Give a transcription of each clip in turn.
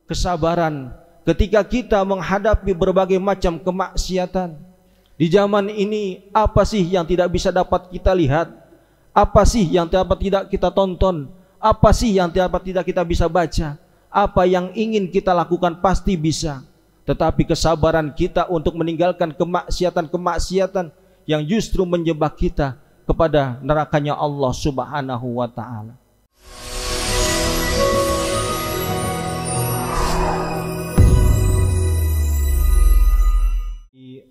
kesabaran ketika kita menghadapi berbagai macam kemaksiatan. Di zaman ini apa sih yang tidak bisa dapat kita lihat? Apa sih yang tidak kita tonton? Apa sih yang tidak kita bisa baca? Apa yang ingin kita lakukan pasti bisa. Tetapi kesabaran kita untuk meninggalkan kemaksiatan-kemaksiatan yang justru menjebak kita kepada nerakanya Allah Subhanahu wa ta'ala.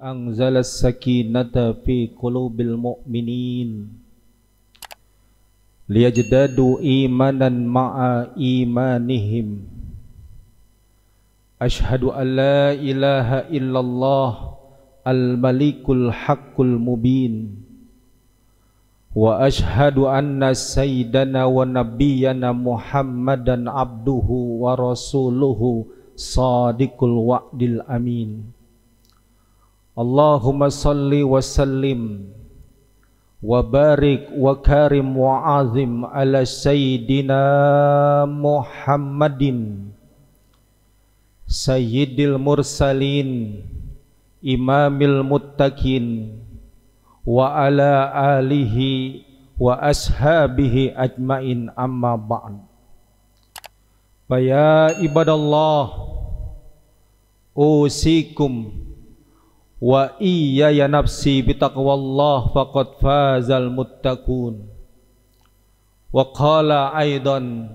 Anzalas sakinata fi qulubil mu'minin liyajdadu imanan ma'a imanihim. Ashhadu an la ilaha illallah al-malikul haqqul mubin wa ashhadu anna sayyidana wa nabiyyana Muhammadan abduhu wa rasuluhu sadiqul wa'dil amin. Allahumma salli wa sallim wa barik wa karim wa azim ala sayyidina Muhammadin sayyidil mursalin imamil muttaqin wa ala alihi wa ashabihi ajmain, amma ba'd. Ya ibadallah, usikum wa iyaya nafsi bitaqwallah faqad fazal muttaqun. Wa qala aidan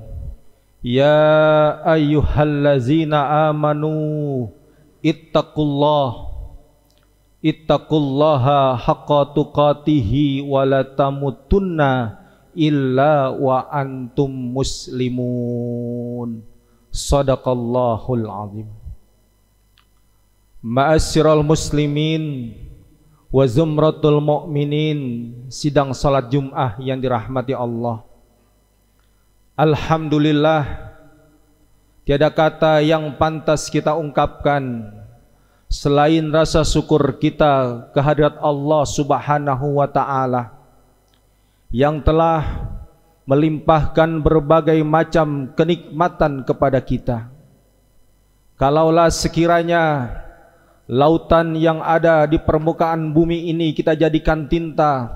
ya ayyuhallazina amanu ittaqullaha haqqa tuqatihi wa la tamutunna illa wa antum muslimun. Sadaqallahul azim. Ma'asyiral muslimin wa zumratul mu'minin, sidang salat Jum'ah yang dirahmati Allah. Alhamdulillah, tiada kata yang pantas kita ungkapkan selain rasa syukur kita kehadirat Allah Subhanahu wa ta'ala yang telah melimpahkan berbagai macam kenikmatan kepada kita. Kalaulah sekiranya lautan yang ada di permukaan bumi ini kita jadikan tinta,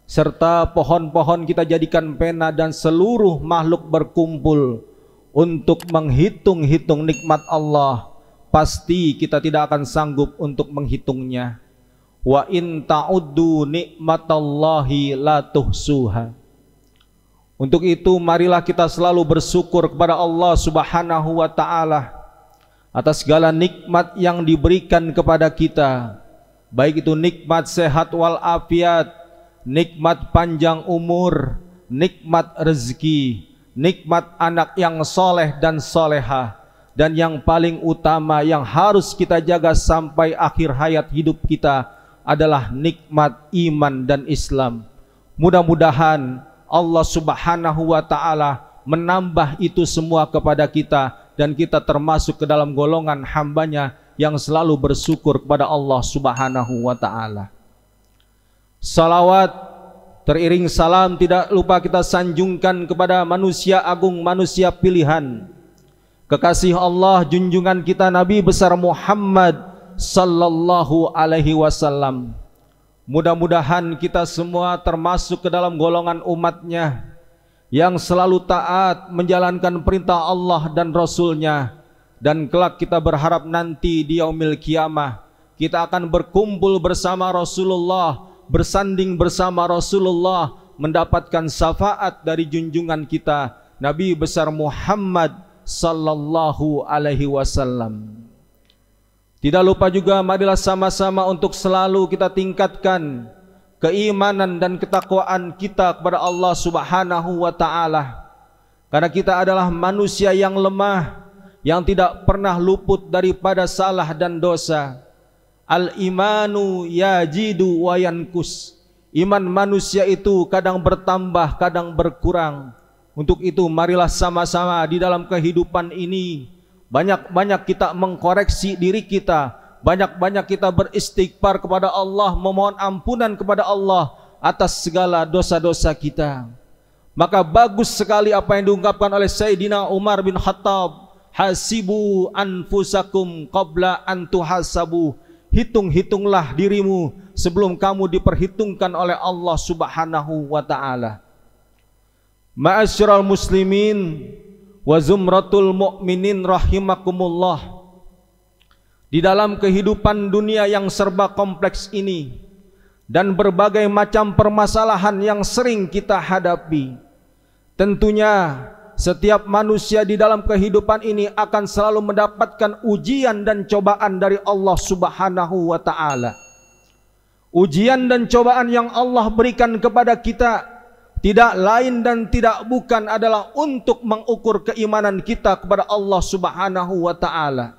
serta pohon-pohon kita jadikan pena, dan seluruh makhluk berkumpul untuk menghitung-hitung nikmat Allah, pasti kita tidak akan sanggup untuk menghitungnya. Wa in ta'uddu nikmatallahi la tuhsuha. Untuk itu marilah kita selalu bersyukur kepada Allah Subhanahu wa ta'ala atas segala nikmat yang diberikan kepada kita, baik itu nikmat sehat wal afiat, nikmat panjang umur, nikmat rezeki, nikmat anak yang soleh dan solehah, dan yang paling utama yang harus kita jaga sampai akhir hayat hidup kita adalah nikmat iman dan Islam. Mudah-mudahan Allah Subhanahu wa ta'ala menambah itu semua kepada kita, dan kita termasuk ke dalam golongan hambanya yang selalu bersyukur kepada Allah Subhanahu wa ta'ala. Salawat teriring salam tidak lupa kita sanjungkan kepada manusia agung, manusia pilihan, kekasih Allah, junjungan kita Nabi besar Muhammad sallallahu alaihi wasallam. Mudah-mudahan kita semua termasuk ke dalam golongan umatnya yang selalu taat menjalankan perintah Allah dan Rasulnya, dan kelak kita berharap nanti di yaumil kiamah kita akan berkumpul bersama Rasulullah, bersanding bersama Rasulullah, mendapatkan syafaat dari junjungan kita Nabi besar Muhammad sallallahu alaihi wasallam. Tidak lupa juga marilah sama-sama untuk selalu kita tingkatkan keimanan dan ketakwaan kita kepada Allah Subhanahu wa ta'ala, karena kita adalah manusia yang lemah, yang tidak pernah luput daripada salah dan dosa. Al-imanu yajidu wa yankus. Iman manusia itu kadang bertambah, kadang berkurang. Untuk itu marilah sama-sama di dalam kehidupan ini banyak-banyak kita mengkoreksi diri kita, banyak-banyak kita beristighfar kepada Allah, memohon ampunan kepada Allah atas segala dosa-dosa kita. Maka bagus sekali apa yang diungkapkan oleh Sayyidina Umar bin Khattab hasibu anfusakum qabla an tuhasabu. Hitung-hitunglah dirimu sebelum kamu diperhitungkan oleh Allah Subhanahu wa taala. Ma'asyiral muslimin wa zumratul mu'minin rahimakumullah. Di dalam kehidupan dunia yang serba kompleks ini dan berbagai macam permasalahan yang sering kita hadapi, tentunya setiap manusia di dalam kehidupan ini akan selalu mendapatkan ujian dan cobaan dari Allah Subhanahu wa taala. Ujian dan cobaan yang Allah berikan kepada kita tidak lain dan tidak bukan adalah untuk mengukur keimanan kita kepada Allah Subhanahu wa taala.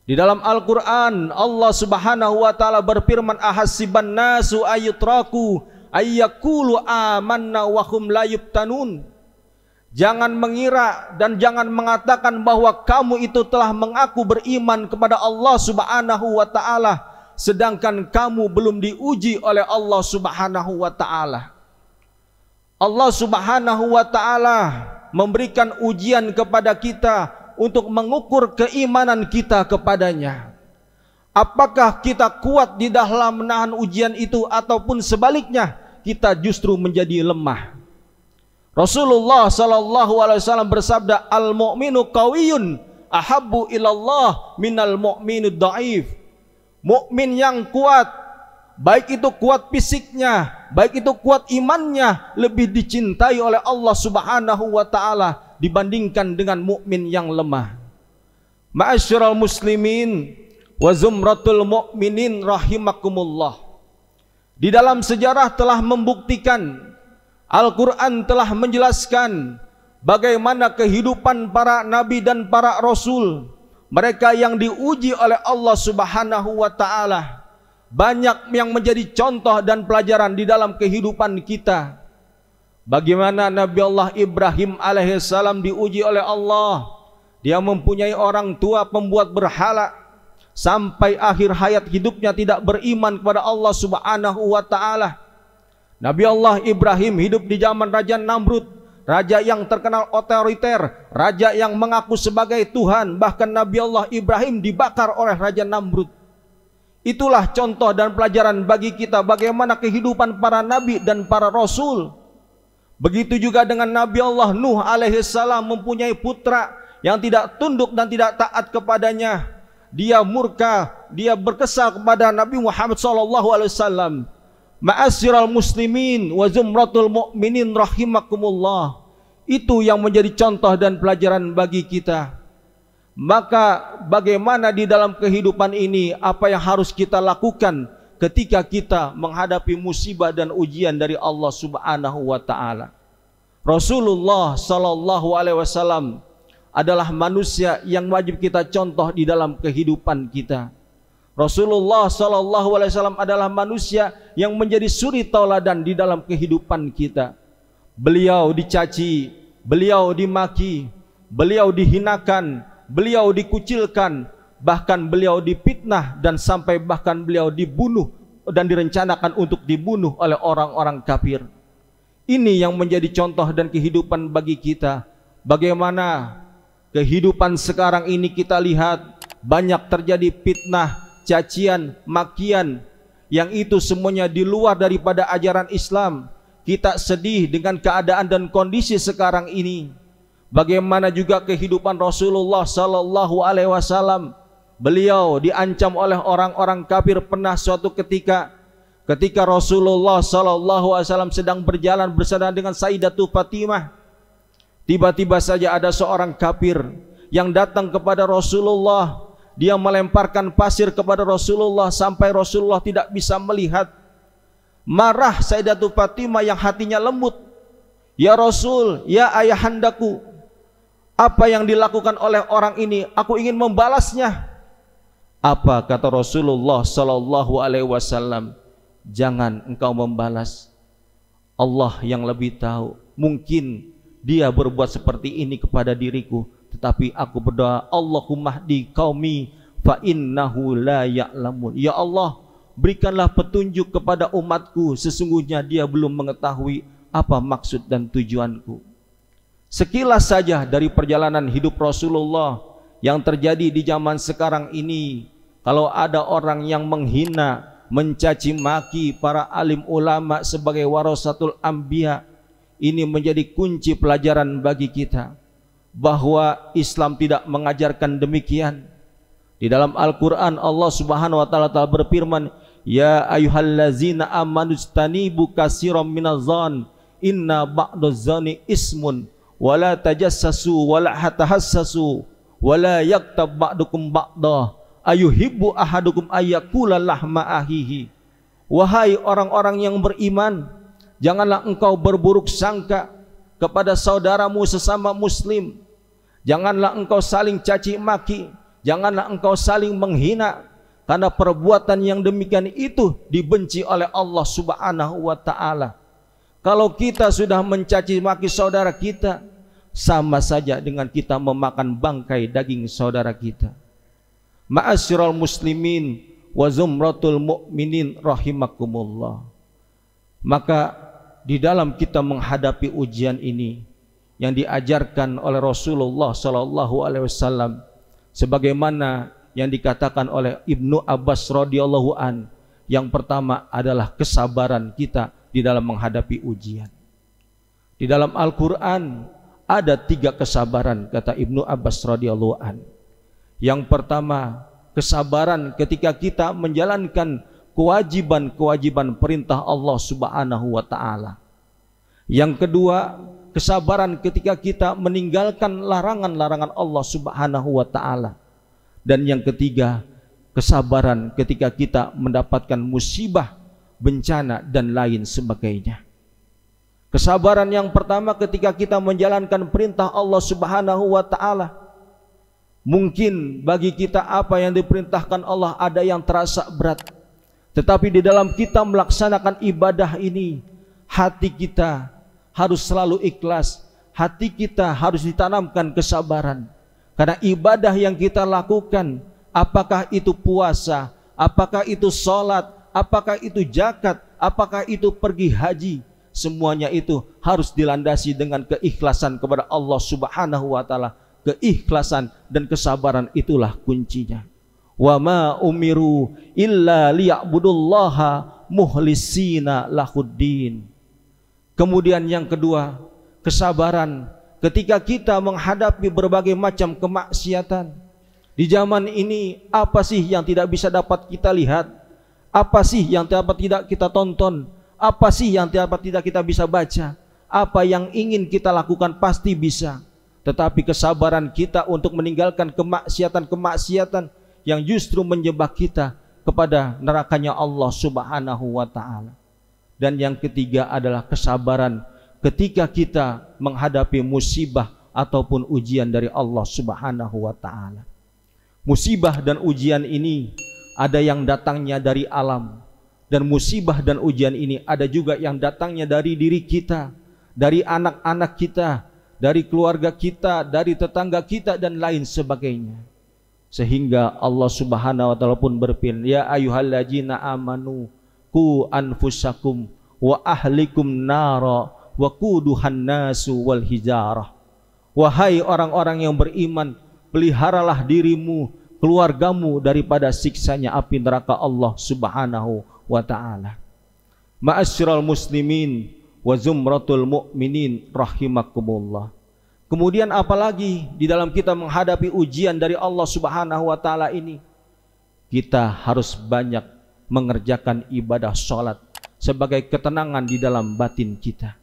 Di dalam Al-Qur'an Allah Subhanahu wa taala berfirman, ahasiban nasu ayyutraku ayyaqulu amanna wa hum la yuftanun. Jangan mengira dan jangan mengatakan bahwa kamu itu telah mengaku beriman kepada Allah Subhanahu wa taala sedangkan kamu belum diuji oleh Allah Subhanahu wa taala. Allah Subhanahu wa taala memberikan ujian kepada kita untuk mengukur keimanan kita kepadanya. Apakah kita kuat di dalam menahan ujian itu ataupun sebaliknya kita justru menjadi lemah. Rasulullah sallallahu alaihi wasallam bersabda, al-mu'minu qawiyyun ahabbu ilallah minal mu'minid dhaif. Mukmin yang kuat, baik itu kuat fisiknya, baik itu kuat imannya, lebih dicintai oleh Allah Subhanahu wa taala dibandingkan dengan mukmin yang lemah. Ma'asyiral muslimin wa zumratul mu'minin rahimakumullah. Di dalam sejarah telah membuktikan, Al-Quran telah menjelaskan bagaimana kehidupan para nabi dan para rasul, mereka yang diuji oleh Allah Subhanahu wa taala. Banyak yang menjadi contoh dan pelajaran di dalam kehidupan kita. Bagaimana Nabi Allah Ibrahim alaihissalam diuji oleh Allah. Dia mempunyai orang tua pembuat berhala, sampai akhir hayat hidupnya tidak beriman kepada Allah Subhanahu wa taala. Nabi Allah Ibrahim hidup di zaman Raja Namrud, raja yang terkenal otoriter, raja yang mengaku sebagai Tuhan. Bahkan Nabi Allah Ibrahim dibakar oleh Raja Namrud. Itulah contoh dan pelajaran bagi kita bagaimana kehidupan para nabi dan para rasul. Begitu juga dengan Nabi Allah Nuh alaihissalam, mempunyai putra yang tidak tunduk dan tidak taat kepadanya. Dia murka, dia berkesal kepada Nabi Muhammad SAW. Ma'asyiral muslimin wa zumratul mu'minin rahimakumullah. Itu yang menjadi contoh dan pelajaran bagi kita. Maka bagaimana di dalam kehidupan ini, apa yang harus kita lakukan ketika kita menghadapi musibah dan ujian dari Allah Subhanahu wa taala. Rasulullah sallallahu alaihi wasallam adalah manusia yang wajib kita contoh di dalam kehidupan kita. Rasulullah sallallahu alaihi wasallam adalah manusia yang menjadi suri tauladan di dalam kehidupan kita. Beliau dicaci, beliau dimaki, beliau dihinakan, beliau dikucilkan, bahkan beliau difitnah dan sampai bahkan beliau dibunuh dan direncanakan untuk dibunuh oleh orang-orang kafir. Ini yang menjadi contoh dan kehidupan bagi kita. Bagaimana kehidupan sekarang ini kita lihat banyak terjadi fitnah, cacian, makian, yang itu semuanya di luar daripada ajaran Islam. Kita sedih dengan keadaan dan kondisi sekarang ini. Bagaimana juga kehidupan Rasulullah sallallahu alaihi wasallam. Beliau diancam oleh orang-orang kafir. Pernah suatu ketika Rasulullah sallallahu alaihi wasallam sedang berjalan bersama dengan Sayyidatul Fatimah, tiba-tiba saja ada seorang kafir yang datang kepada Rasulullah. Dia melemparkan pasir kepada Rasulullah sampai Rasulullah tidak bisa melihat. Marah Sayyidatul Fatimah yang hatinya lembut. Ya Rasul, ya ayahandaku, apa yang dilakukan oleh orang ini, aku ingin membalasnya. Apa kata Rasulullah sallallahu alaihi wasallam? Jangan engkau membalas. Allah yang lebih tahu. Mungkin dia berbuat seperti ini kepada diriku, tetapi aku berdoa, Allahumma hdi qaumi fa innahu la ya'lamun. Ya Allah, berikanlah petunjuk kepada umatku, sesungguhnya dia belum mengetahui apa maksud dan tujuanku. Sekilas saja dari perjalanan hidup Rasulullah yang terjadi di zaman sekarang ini, kalau ada orang yang menghina, mencaci maki para alim ulama sebagai warasatul anbiya, ini menjadi kunci pelajaran bagi kita bahwa Islam tidak mengajarkan demikian. Di dalam Al-Quran Allah Subhanahu wa ta'ala telah berfirman, ya ayyuhallazina amanu istanibu katsiran minadh-dhann inna ba'dadh-dhanni ismun wala tajassasu wala hatahassasu wala yaktab ba'dukum ba'dah ayuhibbu ahadukum ayyakula lahma ahihi. Wahai orang-orang yang beriman, janganlah engkau berburuk sangka kepada saudaramu sesama muslim, janganlah engkau saling caci maki, janganlah engkau saling menghina, karena perbuatan yang demikian itu dibenci oleh Allah Subhanahu wa ta'ala. Kalau kita sudah mencaci maki saudara kita, sama saja dengan kita memakan bangkai daging saudara kita. Ma'asyiral muslimin wa zumratul mu'minin rahimakumullah. Maka di dalam kita menghadapi ujian ini yang diajarkan oleh Rasulullah sallallahu alaihi wasallam, sebagaimana yang dikatakan oleh Ibnu Abbas radhiyallahu an, yang pertama adalah kesabaran kita di dalam menghadapi ujian. Di dalam Al-Quran ada 3 kesabaran, kata Ibnu Abbas radhiyallahu an. Yang pertama, kesabaran ketika kita menjalankan kewajiban-kewajiban perintah Allah Subhanahu wa ta'ala. Yang kedua, kesabaran ketika kita meninggalkan larangan-larangan Allah Subhanahu wa ta'ala. Dan yang ketiga, kesabaran ketika kita mendapatkan musibah, bencana dan lain sebagainya. Kesabaran yang pertama ketika kita menjalankan perintah Allah Subhanahu wa ta'ala. Mungkin bagi kita apa yang diperintahkan Allah ada yang terasa berat, tetapi di dalam kita melaksanakan ibadah ini, hati kita harus selalu ikhlas, hati kita harus ditanamkan kesabaran. Karena ibadah yang kita lakukan, apakah itu puasa, apakah itu sholat, apakah itu zakat, apakah itu pergi haji, semuanya itu harus dilandasi dengan keikhlasan kepada Allah Subhanahu wa ta'ala. Keikhlasan dan kesabaran itulah kuncinya. Wa ma umiru illa liya'budullaha muhlisina lahuddin. Kemudian yang kedua, kesabaran ketika kita menghadapi berbagai macam kemaksiatan. Di zaman ini, apa sih yang tidak bisa dapat kita lihat? Apa sih yang tidak kita tonton? Apa sih yang tidak kita bisa baca? Apa yang ingin kita lakukan pasti bisa. Tetapi kesabaran kita untuk meninggalkan kemaksiatan-kemaksiatan yang justru menjebak kita kepada nerakanya Allah Subhanahu wa ta'ala. Dan yang ketiga adalah kesabaran ketika kita menghadapi musibah ataupun ujian dari Allah Subhanahu wa ta'ala. Musibah dan ujian ini ada yang datangnya dari alam, dan musibah dan ujian ini ada juga yang datangnya dari diri kita, dari anak-anak kita, dari keluarga kita, dari tetangga kita dan lain sebagainya. Sehingga Allah Subhanahu wa ta'ala pun berfirman, ya ayyuhallazina amanu qu anfusakum wa ahlikum nara wa quduhan nasu wal hijarah. Wahai orang-orang yang beriman, peliharalah dirimu, keluargamu daripada siksanya api neraka Allah Subhanahu wa ta'ala. Ma'asyiral muslimin wa zumratul mu'minin rahimakumullah. Kemudian apalagi di dalam kita menghadapi ujian dari Allah Subhanahu wa ta'ala ini, kita harus banyak mengerjakan ibadah sholat sebagai ketenangan di dalam batin kita.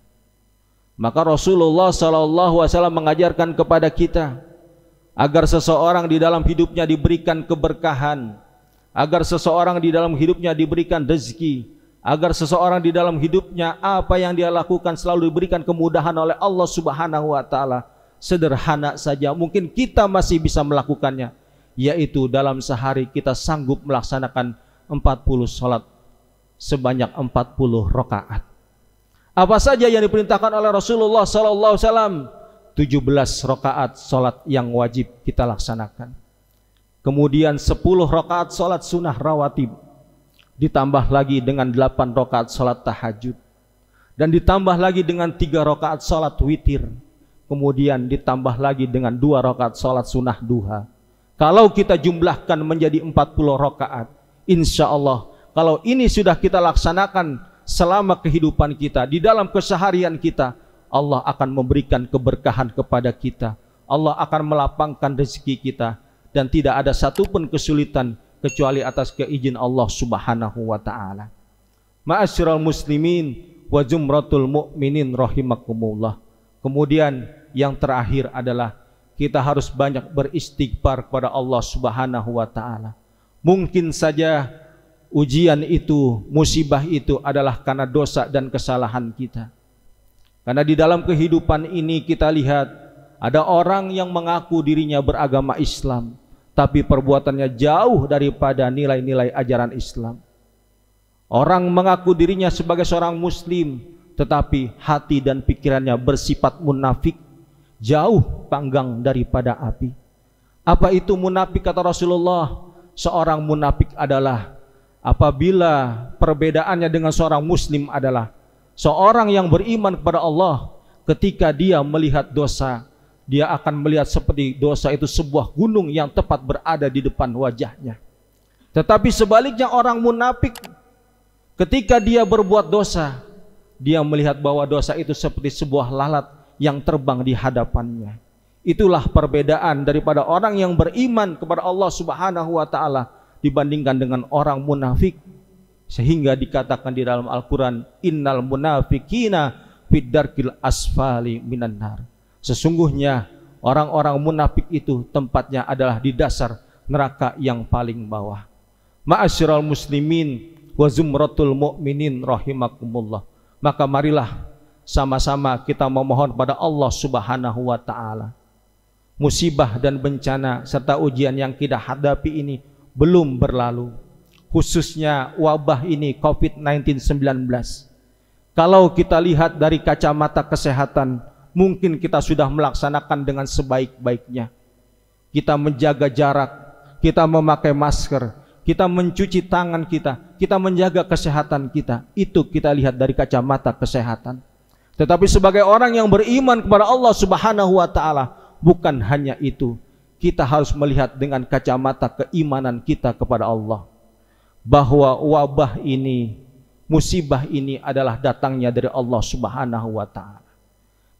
Maka Rasulullah SAW mengajarkan kepada kita agar seseorang di dalam hidupnya diberikan keberkahan, agar seseorang di dalam hidupnya diberikan rezeki, agar seseorang di dalam hidupnya apa yang dia lakukan selalu diberikan kemudahan oleh Allah Subhanahu wa ta'ala. Sederhana saja, mungkin kita masih bisa melakukannya, yaitu dalam sehari kita sanggup melaksanakan 40 sholat sebanyak 40 rakaat. Apa saja yang diperintahkan oleh Rasulullah SAW? 17 rakaat sholat yang wajib kita laksanakan. Kemudian 10 rakaat sholat sunnah rawatib, ditambah lagi dengan 8 rakaat sholat tahajud, dan ditambah lagi dengan 3 rakaat sholat witir. kemudian ditambah lagi dengan 2 rakaat salat sunnah duha. Kalau kita jumlahkan menjadi 40 rakaat, insya Allah kalau ini sudah kita laksanakan selama kehidupan kita, di dalam keseharian kita, Allah akan memberikan keberkahan kepada kita. Allah akan melapangkan rezeki kita, dan tidak ada satupun kesulitan kecuali atas keizin Allah Subhanahu wa ta'ala. Ma'asyiral muslimin wa jumratul mu'minin rahimakumullah. Kemudian yang terakhir adalah kita harus banyak beristighfar kepada Allah Subhanahu wa ta'ala. Mungkin saja ujian itu, musibah itu adalah karena dosa dan kesalahan kita. Karena di dalam kehidupan ini kita lihat ada orang yang mengaku dirinya beragama Islam, tapi perbuatannya jauh daripada nilai-nilai ajaran Islam. Orang mengaku dirinya sebagai seorang muslim, tetapi hati dan pikirannya bersifat munafik, jauh panggang daripada api. Apa itu munafik kata Rasulullah? Seorang munafik adalah apabila perbedaannya dengan seorang muslim adalah seorang yang beriman kepada Allah, ketika dia melihat dosa, dia akan melihat seperti dosa itu sebuah gunung yang tepat berada di depan wajahnya. Tetapi sebaliknya orang munafik, ketika dia berbuat dosa, dia melihat bahwa dosa itu seperti sebuah lalat yang terbang di hadapannya. Itulah perbedaan daripada orang yang beriman kepada Allah Subhanahu wa ta'ala dibandingkan dengan orang munafik. Sehingga dikatakan di dalam Al-Quran, innal munafikina fid darkil asfali minan nar. Sesungguhnya orang-orang munafik itu tempatnya adalah di dasar neraka yang paling bawah. Ma'asyiral muslimin wa zumratul mu'minin rahimakumullah. Maka marilah sama-sama kita memohon pada Allah Subhanahu wa ta'ala. Musibah dan bencana serta ujian yang kita hadapi ini belum berlalu, khususnya wabah ini COVID-19. Kalau kita lihat dari kacamata kesehatan, mungkin kita sudah melaksanakan dengan sebaik-baiknya. Kita menjaga jarak, kita memakai masker, kita mencuci tangan kita menjaga kesehatan kita. Itu kita lihat dari kacamata kesehatan. Tetapi sebagai orang yang beriman kepada Allah Subhanahu wa ta'ala, bukan hanya itu, kita harus melihat dengan kacamata keimanan kita kepada Allah, bahwa wabah ini, musibah ini adalah datangnya dari Allah Subhanahu wa ta'ala.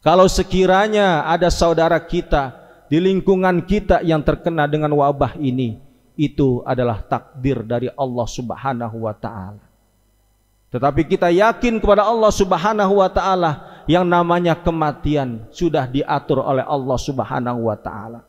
Kalau sekiranya ada saudara kita di lingkungan kita yang terkena dengan wabah ini, itu adalah takdir dari Allah Subhanahu wa ta'ala. Tetapi kita yakin kepada Allah Subhanahu wa ta'ala, yang namanya kematian sudah diatur oleh Allah Subhanahu wa ta'ala.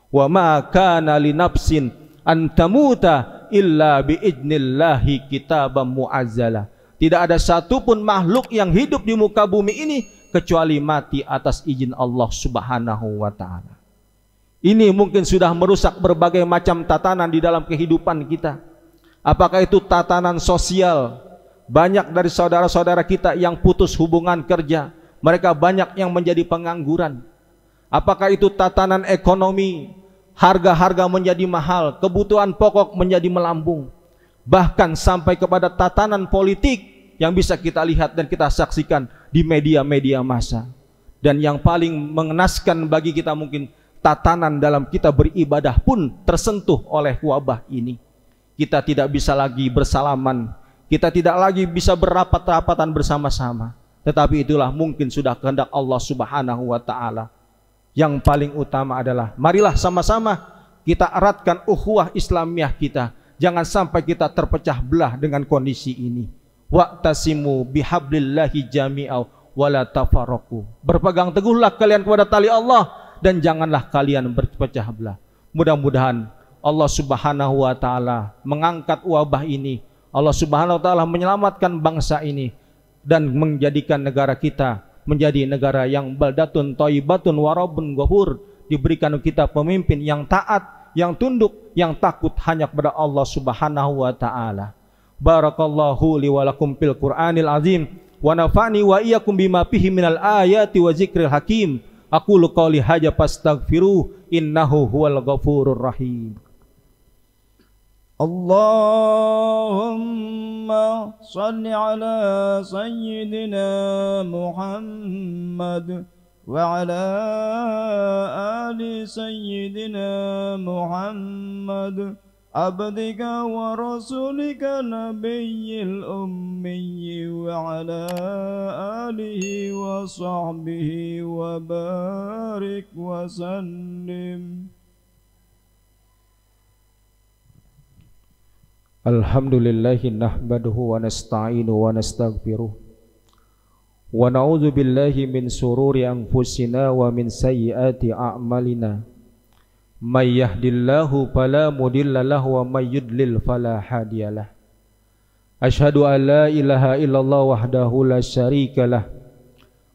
Wa ma kana li nafsin an tamuta illa bi idnillahi kitaban muazzala. Tidak ada satupun makhluk yang hidup di muka bumi ini kecuali mati atas izin Allah Subhanahu wa ta'ala. Ini mungkin sudah merusak berbagai macam tatanan di dalam kehidupan kita. Apakah itu tatanan sosial? Banyak dari saudara-saudara kita yang putus hubungan kerja, mereka banyak yang menjadi pengangguran. Apakah itu tatanan ekonomi? Harga-harga menjadi mahal, kebutuhan pokok menjadi melambung. Bahkan sampai kepada tatanan politik yang bisa kita lihat dan kita saksikan di media-media massa. Dan yang paling mengenaskan bagi kita mungkin, tatanan dalam kita beribadah pun tersentuh oleh wabah ini. Kita tidak bisa lagi bersalaman, kita tidak lagi bisa berapat-rapatan bersama-sama. Tetapi itulah mungkin sudah kehendak Allah Subhanahu wa ta'ala. Yang paling utama adalah marilah sama-sama kita eratkan ukhuwah Islamiyah kita. Jangan sampai kita terpecah belah dengan kondisi ini. Wa'tasimu bihablillahi jami'aw wala tafarraqu. Berpegang teguhlah kalian kepada tali Allah dan janganlah kalian berpecah belah. Mudah-mudahan Allah Subhanahu wa ta'ala mengangkat wabah ini. Allah Subhanahu wa ta'ala menyelamatkan bangsa ini dan menjadikan negara kita menjadi negara yang baldatun thayyibatun wa rabbun ghafur. Diberikan kita pemimpin yang taat, yang tunduk, yang takut hanya kepada Allah Subhanahu wa ta'ala. Barakallahu li wa lakum fil Qur'anil azim wa nafa'ni wa iyyakum bima fihi minal ayati wa zikril hakim. Aqulu qouli hadza fastaghfiru innahu huwal ghafurur rahim. Allahumma salli ala sayyidina Muhammad وعلى آل سيدنا محمد عبدك ورسولك نبي الأمي وعلى آله وصحبه وبارك وسلم. Alhamdulillahi nahmaduhu wa nasta'inu wa nastaghfiruh wa na'udzu billahi min sururi anfusina wa min sayyiati a'malina may yahdillahu fala mudilla lahu wa may yudlil fala hadiyalah. Asyhadu an la ilaha illallah wahdahu la syarikalah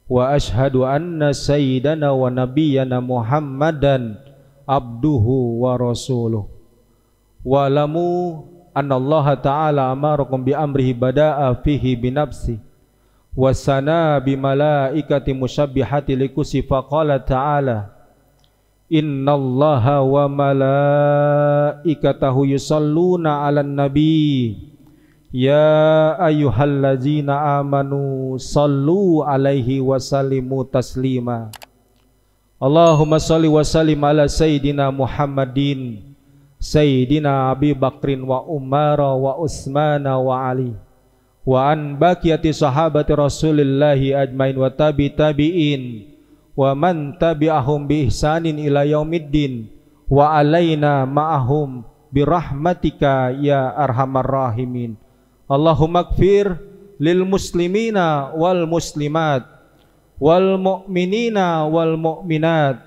wa asyhadu anna sayyidana wa nabiyyana Muhammadan abduhu wa rasuluh. Wa lamu anna Allah ta'ala amarakum bi amrihi bada'a fihi binafsi wa sana bi malaikati musyabbihati likusi faqala ta'ala innallaha wa malaikatahu yusalluna 'alan nabi ya ayyuhallazina amanu sallu 'alaihi wa sallimu taslima. Allahumma salli wa sallim ala sayyidina Muhammadin Sayyidina Abi Bakrin wa Umar wa Utsman wa Ali wa an baqiyati sahabati Rasulillahi ajmain wa tabi'in wa man tabi'ahum bi ihsanin ila yaumiddin wa alaina ma'ahum birahmatika ya arhamar rahimin. Allahumma ighfir lil muslimina wal muslimat wal mu'minina wal mu'minat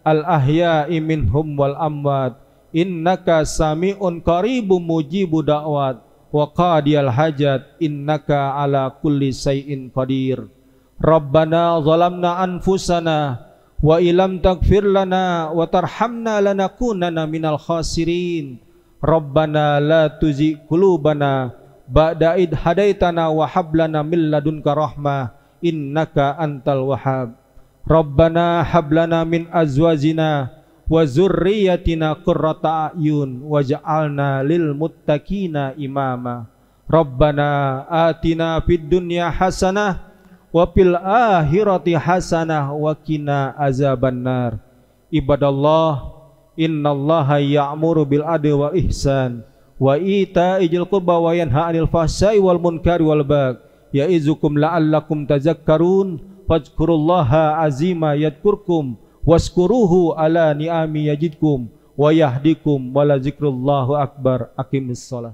al ahya'i minhum wal amwat innaka sami'un qaribun mujibu da'wat wa qadiyal hajat innaka ala kulli syai'in qadir. Rabbana zalamna anfusana wa ilam taghfir lana wa tarhamna lanakunanna minal khasirin. Rabbana la tuzigh qulubana ba'da id hadaitana wa hab lana min ladunka rahmah innaka antal wahhab. Rabbana hab lana min azwajina wa zurriyatina qurrata a'yun waj'alna lil muttaqina imama. Rabbana atina fid dunya hasanah wa fil akhirati hasanah wa qina azabannar. Ibadallah, innallaha ya'muru bil adli wal ihsan wa ita'il qurba wa yanha 'anil fahsya'i wal munkari wal baghi ya'izukum la'allakum tadhakkarun. Fadhkurullaha azima yadhkurkum waskuruhu ala ni'ami yajidkum wa yahdikum wa la zikrullahu akbar. Aqimis shalah.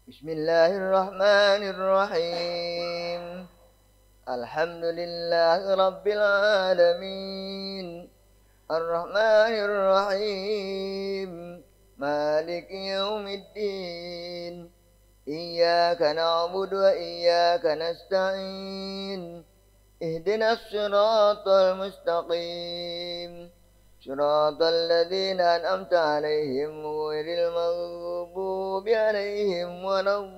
Bismillahirrahmanirrahim. Alhamdulillahi rabbil alamin. Ar-rahmanirrahim. Maliki yaumiddin. Iyyaka na'budu wa iyyaka nasta'in. Ihdinas siratal mustaqim. Siratal ladzina an'amta 'alaihim ghairil maghdubi 'alaihim waladdallin.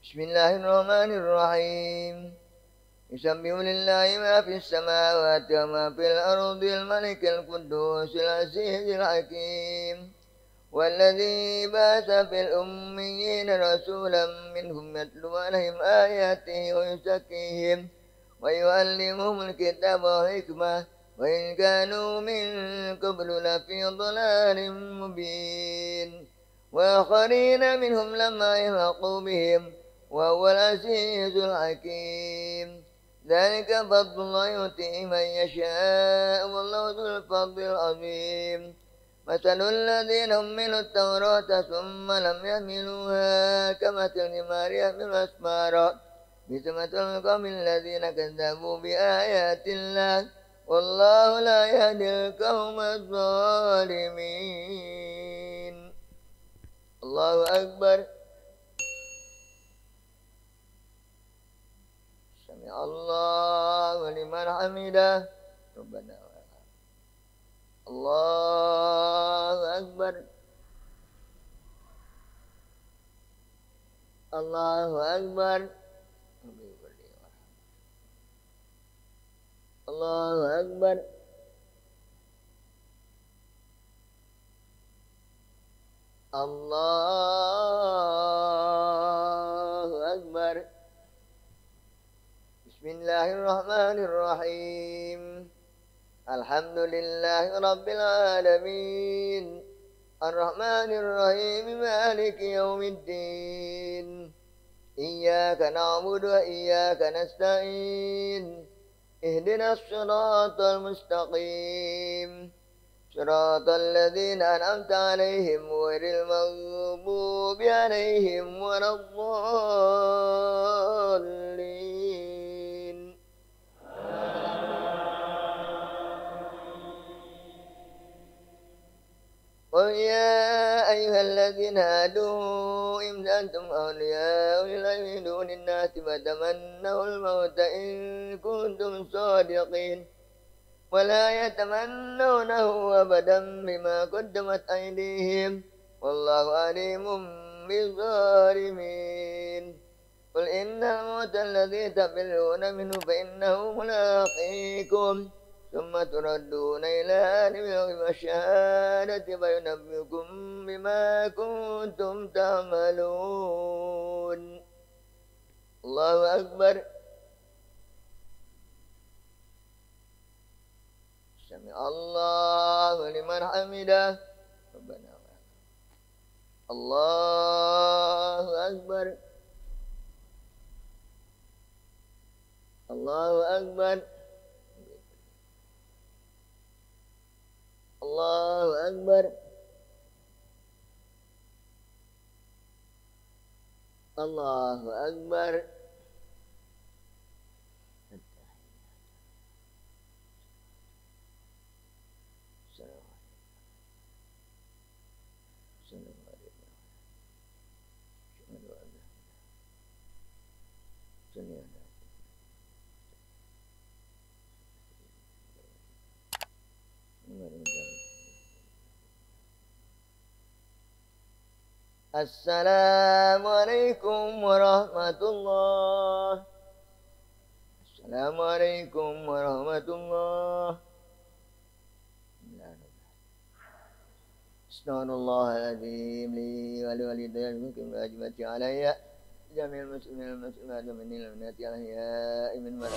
Bismillahirrahmanirrahim. Yusabbihu lillahi ma fis samawati wa ma fil ardi al-malikil qudusil azizil hakim. Walladzi ba'atha fil ummiyina rasulan minhum yatlu 'alaihim ayatihi wa yuzakkihim wa yu'allimuhumul kitaba wal hikmah wa in kanu min qablu lafi dhalalin mubin. Wa akharina minhum lamma yalhaqu bihim wa huwal azizul hakim. Dzalika fadlullahi yu'tihi man yasha'u wallahu dzul fadlil 'azim. Mathalul ladzina hummilut tawrata tsumma lam yahmiluha kamathali himari yahmilu asfara bisa mathalul qaumil ladzina kadzdzabu bi ayatillah wallahu la yahdil qaumadz zalimin. Allahu akbar. Allahu liman hamidah. Rabbana Allahu akbar. Allahu akbar. Allahu Akbar. Allahu Akbar. Bismillahirrahmanirrahim. Alhamdulillahi Rabbil Alamin. Ar-Rahmanir-Rahim. Maliki yaumiddin. Iyyaka na'budu wa iyyaka nasta'in. Ihdinas siratal mustaqim. Siratal ladzina an'amta 'alaihim ghairil maghdubi 'alaihim waladdallin. Qul ya ayyuhalladzina hadu in antum awliya'u lillahi min dunin nasi fatamannawul mauta in kuntum shadiqin. ولا يتمنونه أبدا بما قدمت أيديهم والله عليم بالظالمين. قل إن الموت الذي تفرون منه فإنه ملاقيكم ثم تردون إلى عالم الغيب والشهادة فينبئكم بما كنتم تعملون. الله أكبر. Allahu liman hamidah. Rabbana wa Allahu Akbar. Allahu Akbar. Allahu Akbar. Allahu Akbar. Assalamualaikum warahmatullah. Assalamualaikum warahmatullah. Astaghfirullahaladzim li wa li walidayya mungkin wajibati alayya jami'al muslimin wal muslimat wa minil minati alayya imin wal